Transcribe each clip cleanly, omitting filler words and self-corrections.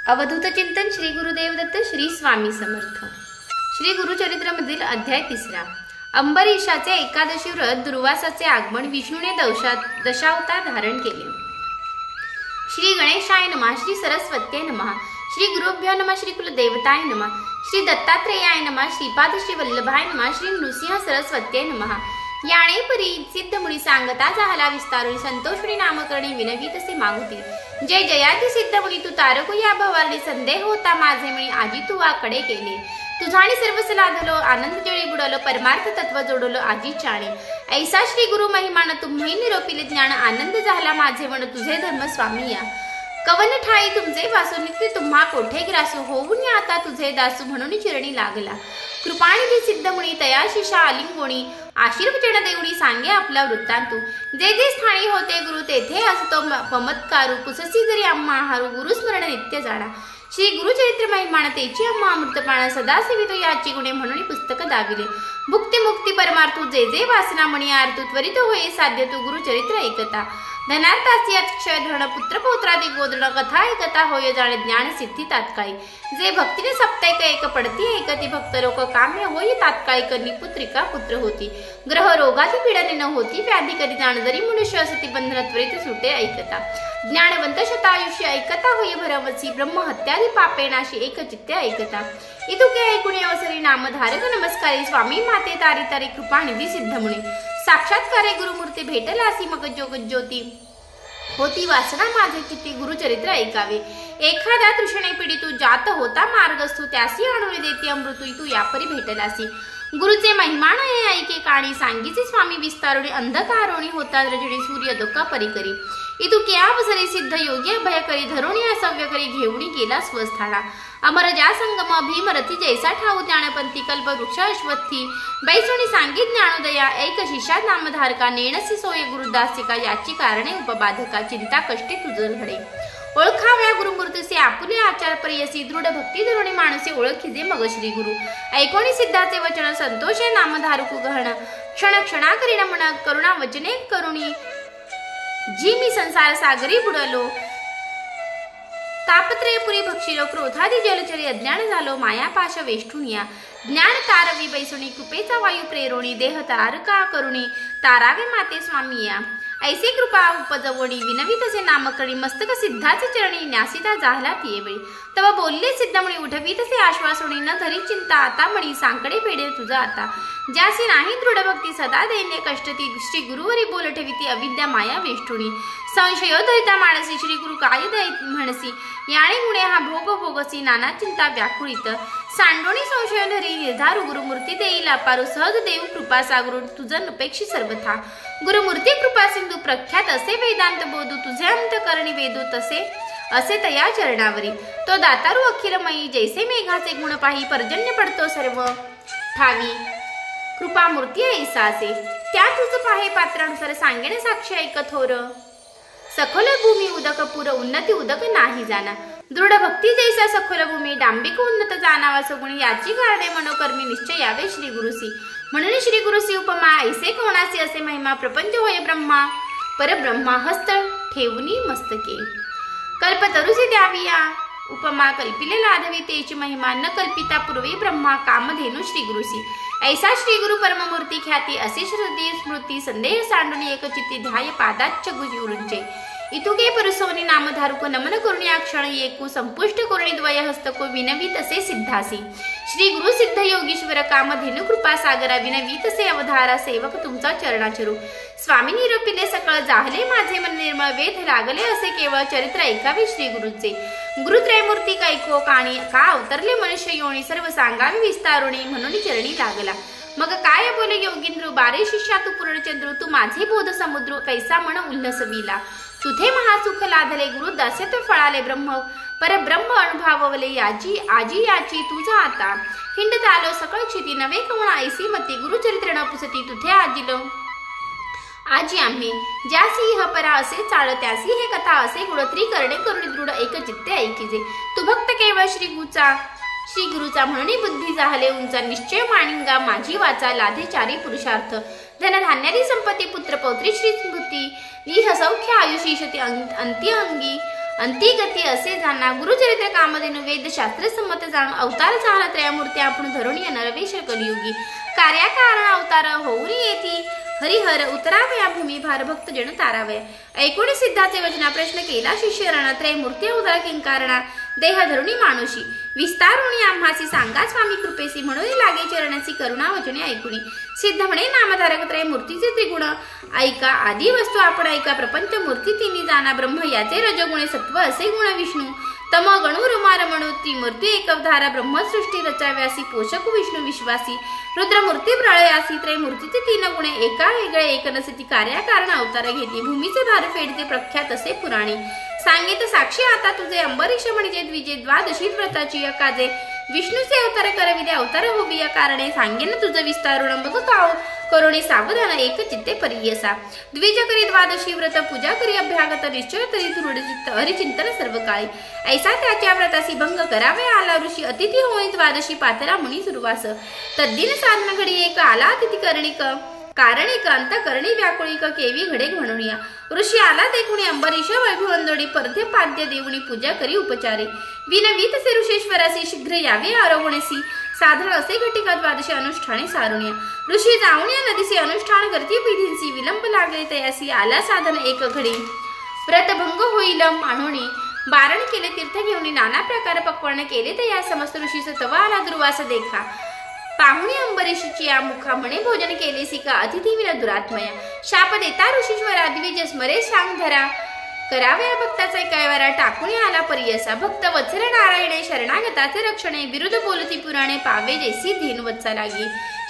अवधूत चिंतन श्री गुरुदेव दत्त श्री स्वामी समर्थ। श्री गुरुचरित्रमधील अध्याय 3। अंबरीशाचे एकादशी व्रत दुर्वासाचे आगमन विष्णूने दशावतार धारण केले। श्री गणेशाय नमः, श्री सरस्वत्यै नमः, श्री गुरुभ्यो नमः, श्री कुलदेवताय नमः, श्री दत्तात्रेयाय नमः, श्रीपाद श्री वल्लभाय नमः, श्री नृसिंह सरस्वत्यै नमः। याणे परी सिद्ध मुनी सांगता झाला विस्तारुनी, संतोषुनी नामकरणी विनवी तसे मागुती। जय जयाती सिद्ध मुनी तू तारको या भवारणी, संदेह होता माझे म्हणी आजी तू वाकडे केले। तुझाणी सर्व सलाधलो आनंद जळी बुडलो, परमार्थ तत्व जोडलो आजी चाणे। ऐसा श्री गुरु महिमान तुम्ही निरोपिले ज्ञान, आनंद झाला माझे म्हण तुझे धर्म स्वामी या। कवन ठाई तुमचे वासू नित्य तुम्हा कोठे ग्रासू, होऊन आता तुझे दासू म्हणून चिरणी लागला। कृपानिधी सिद्ध मुनी तया शिषा आलिंगोणी, आशीर्वचन देऊनी सांगे आपला वृत्तांतू। जे जे स्थानी होते गुरु तेथे असतो ममत्कारू, पुससी जरी आम्हा हारू गुरु स्मरण नित्य जाणा। श्री गुरुचरित्र महिमान तेची आम्हा अमृतपाण, सदा सेवितो याची गुणे म्हणून पुस्तक दाविले। भुक्ती मुक्ती परमार्थू जे जे वासना मणी आरतू, त्वरित होये साध्य तू गुरुचरित्र ऐकता। धनार्थासी अक्षय धन पुत्र पौत्रादी गोदण, कथा ऐकता होय जाणे ज्ञान सिद्धी तात्काळी। जे भक्तीने सप्तैक एक पडती ऐकती, भक्त लोक काम्य होई तात्काळी। कन्नी पुत्रिका पुत्र होती, ग्रह रोगाती पीडने न होती व्याधी कधी जाण, जरी मनुष्य असती बंधन त्वरित सुटे ऐकता। ज्ञानवंत शतायुष्य ऐकता होई भरवसी, ब्रह्म हत्यादी पापे नाशी एक चित्ते ऐकता। इतुके ऐकुणे अवसरी नामधारक नमस्कारी, स्वामी माते तारी तारी कृपानिधी सिद्ध मुनी। साक्षात्कारे गुरुमूर्ती भेटलासी मग जोग ज्योती, होती वासना माझे चित्ती गुरुचरित्र ऐकावे। एखाद्या तृष्णे पीडितू जात होता मार्गस्थू, त्यासी आणून देती अमृतू तू यापरी भेटलासी। गुरुचे महिमान हे ऐके काणी, सांगीचे स्वामी विस्तारुणी अंधकारोणी होता रजणी सूर्य दुःख परिकरी। इतुके अवसरी सिद्ध योगी अभय करी, धरुणी असव्य करी घेऊनी गेला स्वस्थाना। अमर ज्या संगम भीमरथी जैसा ठाऊ, ज्ञानपंथी कल्प वृक्ष अश्वत्थी। बैसोनी सांगित ज्ञानोदया ऐक शिष्या नामधारका, नेणसी सोय गुरुदासिका याची कारणे उपबाधका। चिंता कष्टे तुझ घडे ओळखाव्या गुरुमूर्तीसे, आपुले आचार परियसी। दृढ भक्ती धरुणी माणसे ओळखीजे मग श्री गुरु। ऐकोणी सिद्धाचे वचन संतोषे नामधारकू गहन, क्षण क्षणा करी नमन करुणा वचने करुणी। जी मी संसार सागरी बुडलो, तापत्रयपुरी भक्षिलो। क्रोधादी जलचरी अज्ञान झालो, माया पाश वेष्टुनिया। ज्ञान तारवी बैसुणी, कृपेचा वायू प्रेरोणी। देह तारका करुणी, तारावे माते स्वामी या। ऐसे कृपा उपजवणी, विनवी तसे नामकरणी। मस्तक सिद्धाचे चरणी, न्यासिता झाला तियेवेळी। तव बोलले सिद्धमुनी, उठवी तसे आश्वासोणी। न धरी चिंता आता मणी, सांकडे फेडे तुझा आता। ज्यासी नाही दृढ भक्ती, सदा देणे कष्टती। श्री गुरुवरी बोल ठेविती, अविद्या माया वेष्टुणी। संशयो धरिता मानसी, श्री गुरु काय दय म्हणसी। याणे गुणे हा भोग भोगसी, नाना चिंता व्याकुळित। सांडोणी संशय धरी निर्धारू, गुरुमूर्ती देईल अपारू। सहज देव कृपा सागरू, तुझ नपेक्षी सर्वथा। गुरुमूर्ती कृपा सिंधू प्रख्यात, असे वेदांत बोधू। तुझे अंतकरणी वेदू तसे असे तया चरणावरी। तो दातारू अखिलमयी, जैसे मेघाचे गुण पाही। पर्जन्य पडतो सर्व ठावी, कृपा मूर्ती ऐसा असे। त्या तुझ पाहे पात्रानुसार, सांगेन साक्षी ऐक थोर। सखोल भूमी उदक पुर, उन्नती उदक नाही जाना। दृढ भक्ती जैसा सखोल भूमी, डांबिक उन्नत जाणावा सगुणी। याची कारणे मनोकर्मी, निश्चय यावे श्री गुरुसी। म्हणून श्री गुरुसी उपमा, ऐसे कोणासी असे महिमा। प्रपंच होय ब्रह्मा परब्रह्मा, हस्त ठेवणी मस्तके। कल्पतरुसी द्यावी या उपमा, कल्पिले लाधवी तेची महिमा। न कल्पिता पूर्वी ब्रह्मा, कामधेनु श्री गुरुसी। ऐसा श्री गुरु परममूर्ती ख्याती, असे श्रुती स्मृती। संदेह सांडुनी एकचित्ती, ध्याय पादाच्च गुरुंचे। इतुके परुसोनी नामधारुको, नमन करुणी क्षण येकू। संपुष्ट करुणी द्वय हस्तको, विनवी तसे सिद्धासी। श्री गुरु सिद्ध योगीश्वर, कामधेनु कृपा सागरा। विनवी तसे अवधारा, सेवक तुमचा चरणाचरू। स्वामी निरोपिले सकळ, जाहले माझे मन निर्मळ। वेध लागले असे केवळ, चरित्र ऐकावे श्री गुरुचे। गुरुत्रयमूर्ती कैको काणी, का अवतरले मनुष्य योनी। सर्व सांगावे विस्तारुणी, म्हणून चरणी लागला। मग काय बोले योगींद्र, बारे शिष्या तू पूर्णचंद्र। तू माझे बोध समुद्र, कैसा मन उल्लसविला। तुथे महासुख लाधले, गुरु दास्यत्व फळाले। ब्रह्म परब्रह्म अनुभवले, याची आजी याची तुझा आता। हिंडत आलो सकळ क्षिती, नवे कवण ऐसी मती। गुरुचरित्र न पुसती, तुथे आजिलो आजी आम्ही। ज्यासी इह परा असे चाळ, त्यासी हे कथा असे गुण। त्रिकरणे करुणी दृढ, एक चित्ते ऐकिजे। तू भक्त केवळ श्री गुरुचा म्हणून बुद्धी जाहले उंचा। निश्चय मानिंगा माझी वाचा, लाधे चारी पुरुषार्थ। धनधान्यादी संपत्ती, पुत्र पौत्री श्री स्मृती। इह सौख्य आयुषी शती अंती अंगी। अंतिगती असे जाणा गुरुचरित्र कामधेनु वेद शास्त्र संमत जाणून अवतार झाला त्रयमूर्ती आपण धरून येणार वेश कलियुगी कार्याकारण अवतार होऊन येती हरिहर उतरावया भूमी भार भक्त जन तारावया ऐकून सिद्धाचे वचना प्रश्न केला शिष्य रण त्रयमूर्ती अवतार किंकारणा देह धरुणी मानुषी विस्तारुणी आम्हासी सांगा स्वामी कृपेसी म्हणून लागे चरणाची करुणा वचने ऐकुनी सिद्ध म्हणे नामधारक त्रयमूर्तीचे त्रिगुण ऐका आदी वस्तू आपण ऐका प्रपंच मूर्ती तिन्ही जाणा ब्रह्म याचे रजगुणे सत्व असे गुण विष्णू तम गणू रुमार म्हणू त्रिमूर्ती एकवधारा ब्रह्मसृष्टी रचाव्यासी पोषक विष्णू विश्वासी रुद्रमूर्ती प्रळयासी त्रयमूर्तीचे तीन गुणे एका वेगळे एक नसती कार्याकारण अवतार घेतली भूमीचे भार फेडते प्रख्यात असे पुराणी सांगित साक्षी आता तुझे अंबरीश म्हणजे द्विजे द्वादशी व्रताची काजे विष्णूचे अवतार करविले अवतार होवी या कारणे सांगेन तुझं विस्तारुण बघ काव करुणी सावधान एक चित्ते परियसा द्विज करी द्वादशी व्रत पूजा करी अभ्यागत निश्चय तरी दृढ चित्त हरिचिंतन सर्व काळी ऐसा त्याच्या व्रतासी भंग करावे आला ऋषी अतिथी होई द्वादशी पातला मुनी सुरवास तद्दिन साधन घडी एक आला अतिथी करणिक कारणिक अंतकरणी व्याकुळिक केवी घडे म्हणून या ऋषी आला देखुणी अंबरीश वैभवंदोडी परथे पाद्य देवणी पूजा करी उपचारे विनवीत से ऋषेश्वरासी शीघ्र यावे आरोगणेसी साधारण असे घटिका द्वादशी अनुष्ठाने सारुण्या ऋषी जाऊन या नदीसी अनुष्ठान करती विधींसी विलंब लागले तयासी आला साधन एक घडी व्रतभंग होईल मानोणी बारण केले तीर्थ घेऊन नाना प्रकार पक्वान केले तर या समस्त ऋषीच तवा आला दुर्वास देखा पाहुणे अंबरीशीची या मुखा म्हणे भोजन केले सिका अतिथी विना दुरात्मया शाप देता ऋषीश्वरा द्विज स्मरे सांग धरा कराव्या भक्ताचा कैवारा टाकून आला परियसा भक्त वत्सल नारायणे शरणागताचे रक्षणे विरुद्ध बोलती पुराणे पावे जैसी धेन वत्सा लागी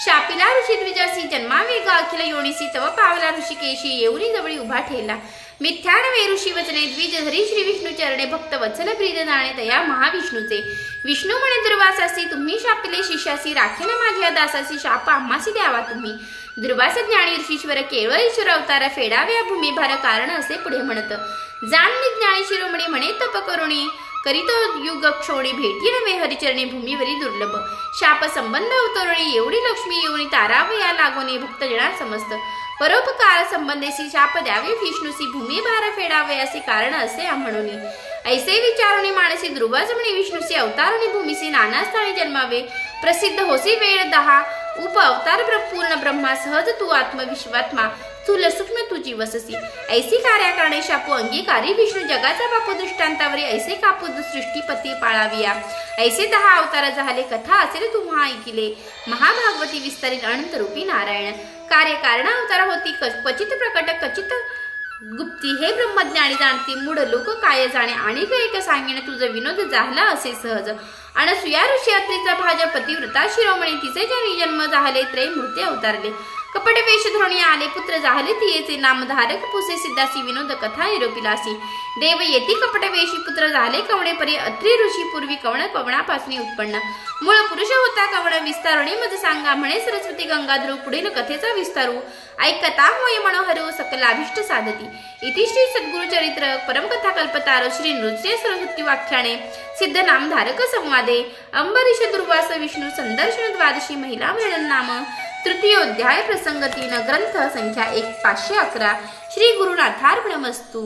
शापिला ऋषी द्विजासी जन्मावेग अखिल योनिसी तव पावला ऋषिकेशी येऊनी जवळी उभा ठेला मिथ्यान वे ऋषी वचने द्विज धरी श्री विष्णू चरणे भक्त वत्सल प्रीत जाणे तया महाविष्णूचे विष्णू म्हणे दुर्वासासी तुम्ही शापिले शिष्यासी राखेन माझ्या दासासी शाप आम्हासी द्यावा तुम्ही दुर्वास ज्ञानी ऋषीश्वर केवळ ईश्वर अवतार फेडाव्या भूमिभार कारण असे पुढे म्हणत जाणली ज्ञानी शिरोमणी म्हणे तप करुणी करीतो युग क्षोणी भेटी नव्हे हरिचरणी भूमीवरी दुर्लभ शाप संबंध अवतरुणी एवढी लक्ष्मी येऊनी तारावया लागोनी भक्तजना समस्त परोपकार संबंधेसी शाप द्यावे विष्णूसी भूमी भार फेडावे असे कारण असे म्हणून ऐसे विचारुणी मानसी दुर्वास म्हणे विष्णूसी अवतारुणी भूमीसी नाना स्थानी जन्मावे प्रसिद्ध होसी वेळ 10 उप अवतार पूर्ण ब्रह्मा सहज तू आत्मविश्वात्मा स्थूल सूक्ष्म तुझी वससी ऐसी कार्याकारणे शापू अंगीकारी विष्णू जगाचा बापू दृष्टांतावरी ऐसे कापू सृष्टीपती पाळाविया ऐसे 10 अवतार झाले कथा असेल तुम्हा ऐकिले महाभागवती विस्तारित अनंत रूपी नारायण कार्यकारण अवतार होती क्वचित प्रकट क्वचित गुप्ती हे ब्रह्मज्ञानी जाणती मूढ लोक काय जाणे आणि एक सांगेन तुझं विनोद झाला असे सहज अनसुया ऋषी अत्रीचा भाज पतिव्रता शिरोमणी तिचे जनी जन्म झाले त्रयमूर्ती अवतारले कपट वेश धरोणी आले पुत्र झाले तियेचे नामधारक पुसे सिद्धासी विनोद कथा निरोपिलासी देव येती कपट वेशी पुत्र झाले कवणे परी अत्री ऋषी पूर्वी कवण पवनापासून उत्पन्न मूळ पुरुष होता कवण विस्तारणे मज सांगा म्हणे सरस्वती गंगाधरू पुढील कथेचा विस्तारू ऐकता होय मनोहरो सकलाभिष्ट साधती इति श्री सद्गुरु चरित्र परमकथा कल्पतारो श्री नृत्य सरस्वती वाख्याने सिद्ध नामधारक संवादे अंबरीश दुर्वास विष्णू संदर्शन द्वादशी महिला वर्णन नाम तृतीयोध्याय प्रसंग 3 ग्रंथ संख्या 511 श्री गुरुनाथार्पणमस्तु।